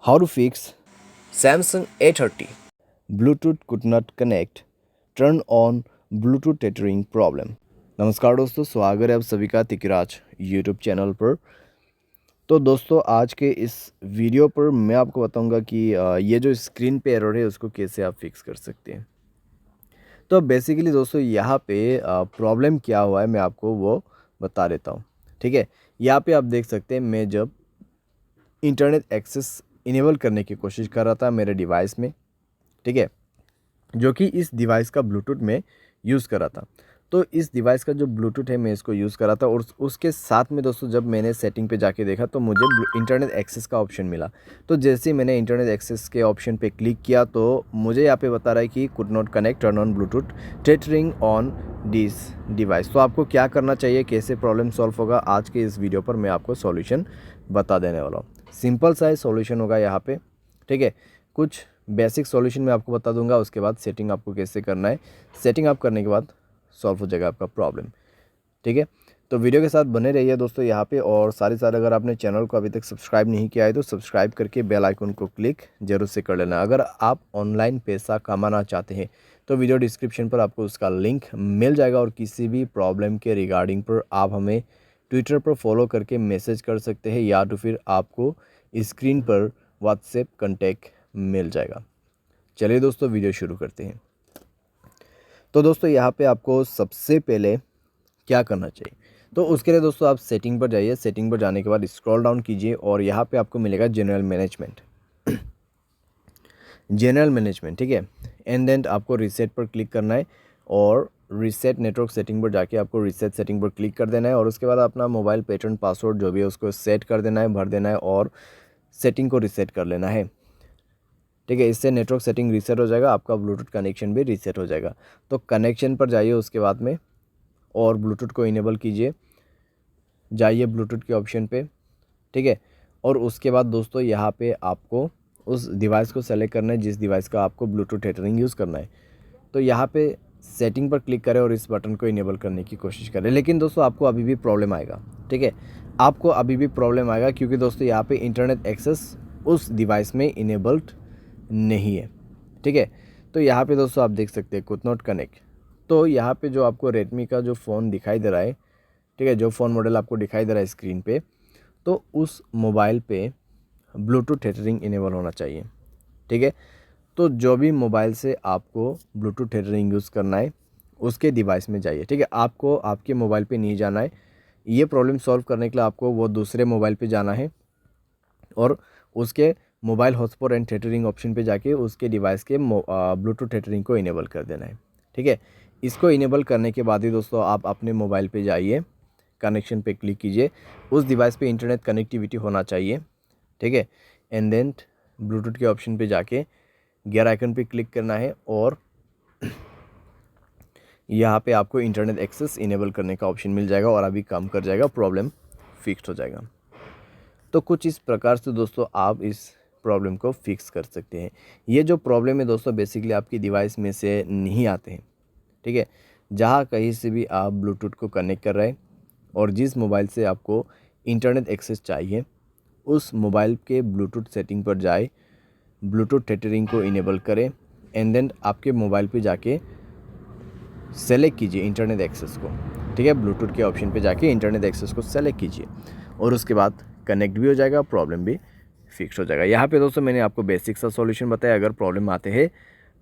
How to fix Samsung A30. Bluetooth could not connect, turn on Bluetooth tethering problem। नमस्कार दोस्तों, स्वागत है आप सभी का तिकराज यूट्यूब चैनल पर। तो दोस्तों आज के इस वीडियो पर मैं आपको बताऊंगा कि ये जो स्क्रीन पे एरर है उसको कैसे आप फिक्स कर सकते हैं। तो बेसिकली दोस्तों यहाँ पे प्रॉब्लम क्या हुआ है मैं आपको वो बता देता हूँ। ठीक है, यहाँ पे आप देख सकते हैं मैं जब इंटरनेट एक्सेस इनेबल करने की कोशिश कर रहा था मेरे डिवाइस में, ठीक है, जो कि इस डिवाइस का ब्लूटूथ में यूज़ कर रहा था। तो इस डिवाइस का जो ब्लूटूथ है मैं इसको यूज़ कर रहा था और उसके साथ में दोस्तों जब मैंने सेटिंग पे जाके देखा तो मुझे इंटरनेट एक्सेस का ऑप्शन मिला। तो जैसे ही मैंने इंटरनेट एक्सेस के ऑप्शन पे क्लिक किया तो मुझे यहाँ पे बता रहा है कि could not connect, turn on Bluetooth tethering on this device. तो आपको क्या करना चाहिए, कैसे प्रॉब्लम सॉल्व होगा, आज के इस वीडियो पर मैं आपको सॉल्यूशन बता देने वाला हूँ। सिंपल सा सॉल्यूशन होगा यहाँ पे, ठीक है। कुछ बेसिक सॉल्यूशन मैं आपको बता दूंगा, उसके बाद सेटिंग आपको कैसे करना है। सेटिंग आप करने के बाद सॉल्व हो जाएगा आपका प्रॉब्लम, ठीक है। तो वीडियो के साथ बने रहिए दोस्तों यहाँ पे, और साथ ही साथ अगर आपने चैनल को अभी तक सब्सक्राइब नहीं किया है तो सब्सक्राइब करके बेल आइकन को क्लिक जरूर से कर लेना। अगर आप ऑनलाइन पैसा कमाना चाहते हैं तो वीडियो डिस्क्रिप्शन पर आपको उसका लिंक मिल जाएगा, और किसी भी प्रॉब्लम के रिगार्डिंग पर आप हमें ट्विटर पर फॉलो करके मैसेज कर सकते हैं, या तो फिर आपको स्क्रीन पर व्हाट्सएप कॉन्टैक्ट मिल जाएगा। चलिए दोस्तों वीडियो शुरू करते हैं। तो दोस्तों यहाँ पे आपको सबसे पहले क्या करना चाहिए, तो उसके लिए दोस्तों आप सेटिंग पर जाइए। सेटिंग पर जाने के बाद स्क्रॉल डाउन कीजिए और यहाँ पे आपको मिलेगा जनरल मैनेजमेंट। जनरल मैनेजमेंट, ठीक है। एंड देन आपको रीसेट पर क्लिक करना है और रीसेट नेटवर्क सेटिंग पर जाके आपको रीसेट सेटिंग पर क्लिक कर देना है, और उसके बाद अपना मोबाइल पैटर्न पासवर्ड जो भी है उसको सेट कर देना है, भर देना है और सेटिंग को रीसेट कर लेना है, ठीक है। इससे नेटवर्क सेटिंग रीसेट हो जाएगा, आपका ब्लूटूथ कनेक्शन भी रीसेट हो जाएगा। तो कनेक्शन पर जाइए उसके बाद में और ब्लूटूथ को इनेबल कीजिए, जाइए ब्लूटूथ के ऑप्शन पे, ठीक है। और उसके बाद दोस्तों यहाँ पे आपको उस डिवाइस को सेलेक्ट करना है जिस डिवाइस का आपको ब्लूटूथ टेथरिंग यूज़ करना है। तो यहाँ पे सेटिंग पर क्लिक करें और इस बटन को इनेबल करने की कोशिश करें। लेकिन दोस्तों आपको अभी भी प्रॉब्लम आएगा, ठीक है, आपको अभी भी प्रॉब्लम आएगा, क्योंकि दोस्तों यहाँ पे इंटरनेट एक्सेस उस डिवाइस में इनेबल्ड नहीं है, ठीक है। तो यहाँ पे दोस्तों आप देख सकते हैं कुड नॉट कनेक्ट। तो यहाँ पे जो आपको रेडमी का जो फ़ोन दिखाई दे रहा है, ठीक है, जो फ़ोन मॉडल आपको दिखाई दे रहा है स्क्रीन पे, तो उस मोबाइल पे ब्लूटूथ टेथरिंग इनेबल होना चाहिए, ठीक है। तो जो भी मोबाइल से आपको ब्लूटूथ टेथरिंग यूज़ करना है उसके डिवाइस में जाइए, ठीक है। आपको आपके मोबाइल पे नहीं जाना है। ये प्रॉब्लम सॉल्व करने के लिए आपको वो दूसरे मोबाइल पे जाना है और उसके mobile hotspot and tethering option पे जाके उसके डिवाइस के ब्लूटूथ टेथरिंग को इनेबल कर देना है, ठीक है। इसको इनेबल करने के बाद ही दोस्तों आप अपने मोबाइल पे जाइए, कनेक्शन पे क्लिक कीजिए, उस डिवाइस पे इंटरनेट कनेक्टिविटी होना चाहिए, ठीक है। एंड देन ब्लूटूथ के ऑप्शन पे जाके गियर आइकन पे क्लिक करना है और यहाँ पे आपको इंटरनेट एक्सेस इनेबल करने का ऑप्शन मिल जाएगा और अभी काम कर जाएगा, प्रॉब्लम फिक्स हो जाएगा। तो कुछ इस प्रकार से दोस्तों आप इस प्रॉब्लम को फिक्स कर सकते हैं। ये जो प्रॉब्लम है दोस्तों बेसिकली आपकी डिवाइस में से नहीं आते हैं, ठीक है। जहाँ कहीं से भी आप ब्लूटूथ को कनेक्ट कर रहे हैं और जिस मोबाइल से आपको इंटरनेट एक्सेस चाहिए उस मोबाइल के ब्लूटूथ सेटिंग पर जाए, ब्लूटूथ टेथरिंग को इनेबल करें, एंड देन आपके मोबाइल पे जाके सेलेक्ट कीजिए इंटरनेट एक्सेस को, ठीक है। ब्लूटूथ के ऑप्शन पे जाके इंटरनेट एक्सेस को सेलेक्ट कीजिए और उसके बाद कनेक्ट भी हो जाएगा, प्रॉब्लम भी फिक्स हो जाएगा। यहाँ पे दोस्तों मैंने आपको बेसिक सा सॉल्यूशन बताया। अगर प्रॉब्लम आते हैं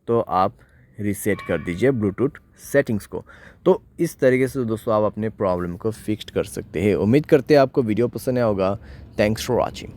तो आप रीसेट कर दीजिए ब्लूटूथ सेटिंग्स को। तो इस तरीके से दोस्तों आप अपने प्रॉब्लम को फिक्स कर सकते हैं। उम्मीद करते हैं आपको वीडियो पसंद आया होगा। Thanks for watching.